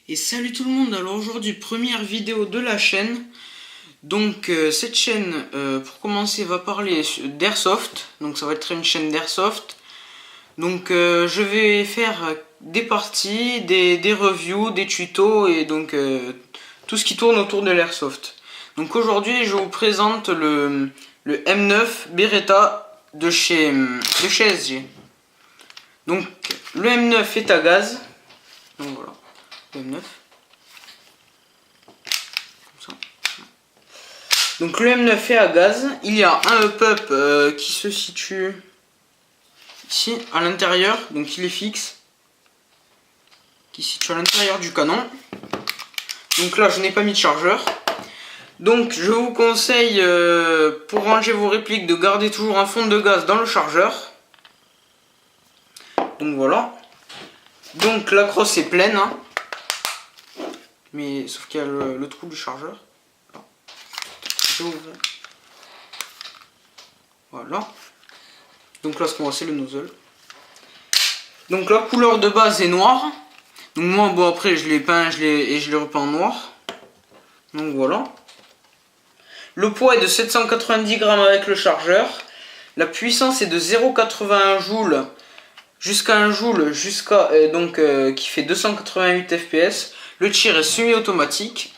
Et salut tout le monde, alors aujourd'hui première vidéo de la chaîne. Donc cette chaîne pour commencer va parler d'airsoft. Donc ça va être une chaîne d'airsoft. Donc je vais faire des parties, des reviews, des tutos et donc tout ce qui tourne autour de l'airsoft. Donc aujourd'hui je vous présente le M9 Beretta de chez SG. Donc le M9 est à gaz. Donc voilà. M9. Comme ça. Donc le M9 est à gaz. Il y a un up-up qui se situe ici à l'intérieur. Donc il est fixe. Qui se situe à l'intérieur du canon. Donc là je n'ai pas mis de chargeur. Donc je vous conseille pour ranger vos répliques de garder toujours un fond de gaz dans le chargeur. Donc voilà. Donc la crosse est pleine. Hein. Mais sauf qu'il y a le trou du chargeur. Voilà. Donc là ce qu'on voit c'est le nozzle. Donc la couleur de base est noire. Donc moi bon après je l'ai peint et je l'ai repeint en noir. Donc voilà. Le poids est de 790 grammes avec le chargeur. La puissance est de 0,81 joules jusqu'à 1 joule qui fait 288 fps. Le tir est semi-automatique.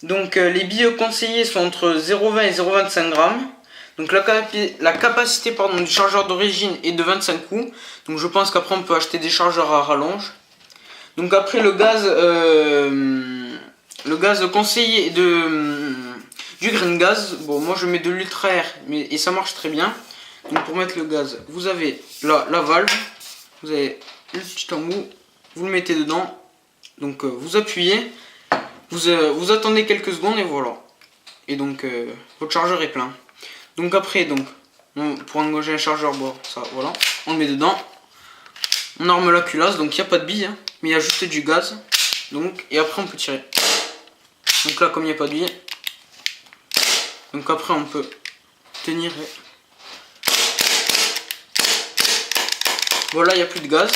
Donc les billes conseillées sont entre 0,20 et 0,25 grammes. Donc la capacité du chargeur d'origine est de 25 coups. Donc je pense qu'après on peut acheter des chargeurs à rallonge. Donc après le gaz conseillé est du green gas. Bon moi je mets de l'ultra air et ça marche très bien. Donc pour mettre le gaz, vous avez là la valve. Vous avez le petit embout, vous le mettez dedans. Donc vous appuyez, vous attendez quelques secondes et voilà. Et donc votre chargeur est plein. Donc après pour engager un chargeur, bon, ça voilà, on le met dedans. On arme la culasse, donc il n'y a pas de bille, hein, mais il y a juste du gaz. Donc et après on peut tirer. Donc là comme il n'y a pas de bille, donc après on peut tenir. Voilà, il n'y a plus de gaz.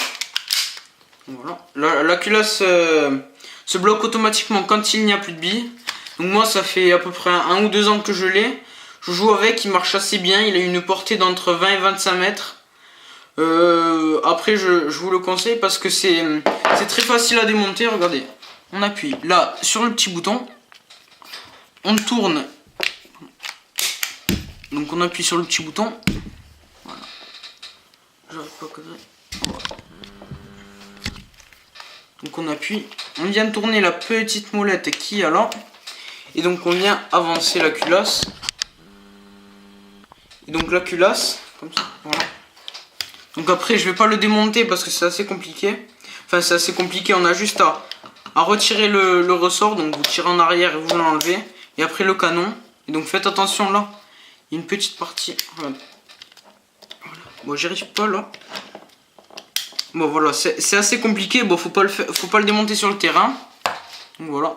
Voilà. La culasse se bloque automatiquement quand il n'y a plus de billes. Donc moi ça fait à peu près 1 ou 2 ans que je l'ai. Je joue avec, il marche assez bien. Il a une portée d'entre 20 et 25 mètres. Après je vous le conseille parce que c'est très facile à démonter. Regardez, on appuie là sur le petit bouton. On tourne. Donc on appuie sur le petit bouton. Voilà. J'arrive pas à cadrer. Voilà. Donc on appuie, on vient de tourner la petite molette qui est là. Et donc on vient avancer la culasse. Et donc la culasse, comme ça, voilà. Donc après je vais pas le démonter parce que c'est assez compliqué. Enfin c'est assez compliqué, on a juste à retirer le ressort. Donc vous tirez en arrière et vous l'enlevez. Et après le canon. Et donc faites attention là, il y a une petite partie. Voilà. Bon j'y arrive pas là. Bon voilà, c'est assez compliqué, bon faut pas le démonter sur le terrain. Donc voilà.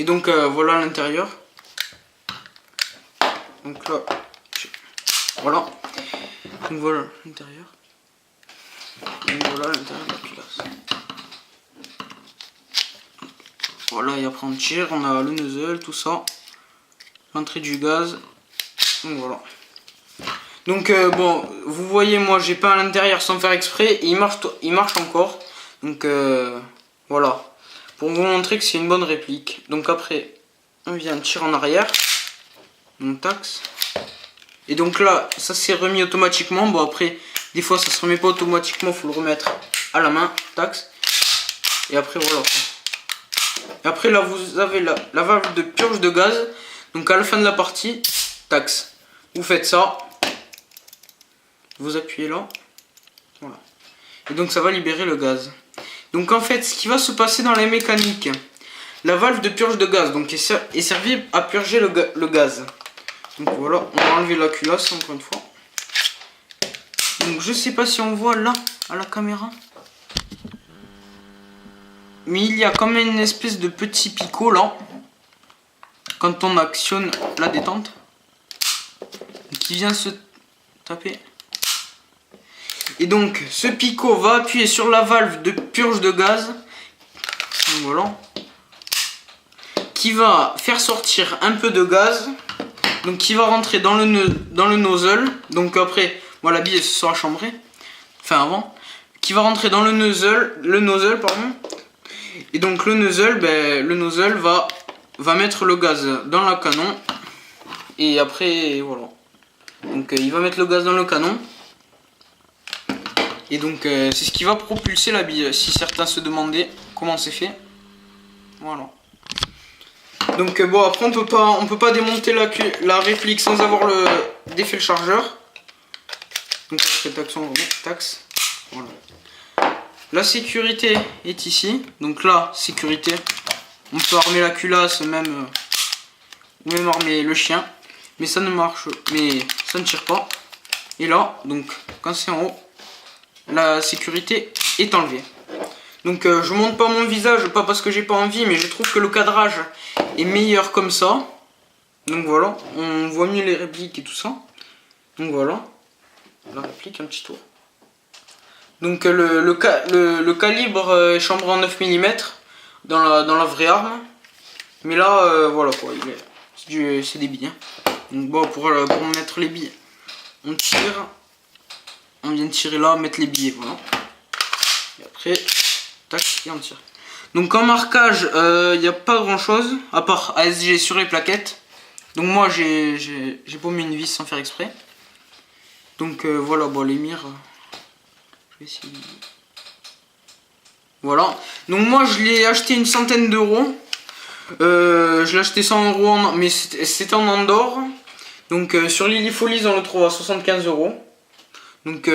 Et donc voilà l'intérieur. Donc là, voilà. Donc voilà l'intérieur. Donc voilà l'intérieur de la culasse. Voilà, et après on tire, on a le nozzle, tout ça. L'entrée du gaz. Donc voilà. Donc bon, vous voyez, moi j'ai peint à l'intérieur sans faire exprès et il marche encore. Donc voilà, pour vous montrer que c'est une bonne réplique. Donc après, on vient tirer en arrière, on taxe. Et donc là, ça s'est remis automatiquement. Bon après, des fois ça se remet pas automatiquement, faut le remettre à la main, taxe. Et après voilà. Et après là, vous avez la valve de purge de gaz. Donc à la fin de la partie, taxe. Vous faites ça. Vous appuyez là, voilà. Et donc ça va libérer le gaz. Donc en fait, ce qui va se passer dans la mécanique, la valve de purge de gaz donc est servie à purger le gaz. Donc voilà, on va enlever la culasse encore une fois. Donc je sais pas si on voit là à la caméra, mais il y a quand même une espèce de petit picot là quand on actionne la détente qui vient se taper. Et donc ce picot va appuyer sur la valve de purge de gaz Donc voilà. Qui va faire sortir un peu de gaz. Donc qui va rentrer dans le nozzle. Donc après, moi la bille elle se sera chambrée. Enfin avant. Qui va rentrer dans le nozzle pardon. Et donc le nozzle va mettre le gaz dans le canon. Et après voilà. Donc il va mettre le gaz dans le canon. Et donc c'est ce qui va propulser la bille. Si certains se demandaient comment c'est fait. Voilà. Donc bon, après on peut pas démonter la réplique sans avoir défait le chargeur. Donc après taxe. Voilà. La sécurité est ici. Donc là, sécurité. On peut armer la culasse même ou même armer le chien. Mais ça ne marche, mais ça ne tire pas. Et là, donc quand c'est en haut, la sécurité est enlevée. Donc je monte pas mon visage, pas parce que j'ai pas envie, mais je trouve que le cadrage est meilleur comme ça. Donc voilà, on voit mieux les répliques et tout ça. Donc voilà, la réplique, un petit tour. Donc le calibre est chambré en 9 mm dans la vraie arme. Mais là, voilà quoi, c'est des billes. Hein. Donc bon, pour mettre les billes, on tire. On vient de tirer là, mettre les billets, voilà. Et après, tac, et on tire. Donc en marquage, il n'y a pas grand chose, à part ASG sur les plaquettes. Donc moi j'ai paumé une vis sans faire exprès. Donc voilà, bon les mires, je vais essayer. Voilà. Donc moi je l'ai acheté une centaine d'euros. Je l'ai acheté 100 euros, mais c'était en Andorre. Donc sur Lily-Folies on le trouve à 75 euros. Donc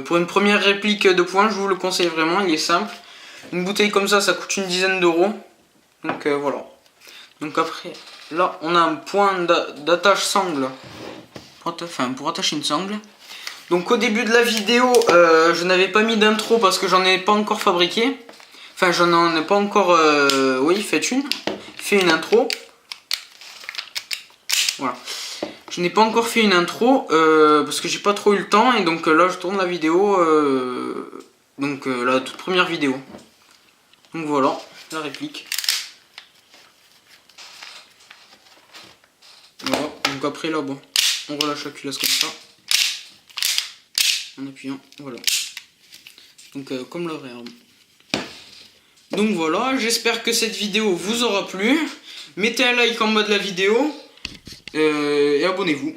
pour une première réplique de poing, je vous le conseille vraiment, il est simple. Une bouteille comme ça coûte une dizaine d'euros. Donc voilà. Donc après, là on a un point d'attache sangle. Enfin pour attacher une sangle. Donc au début de la vidéo, je n'avais pas mis d'intro parce que j'en ai pas encore fabriqué. Enfin j'en ai pas encore fait une intro. Voilà. Je n'ai pas encore fait une intro parce que j'ai pas trop eu le temps et donc là je tourne la vidéo, la toute première vidéo. Donc voilà, la réplique. Voilà, donc après là bon, on relâche la culasse comme ça. En appuyant, voilà. Donc comme la vraie arme. Donc voilà, j'espère que cette vidéo vous aura plu. Mettez un like en bas de la vidéo. Et abonnez-vous.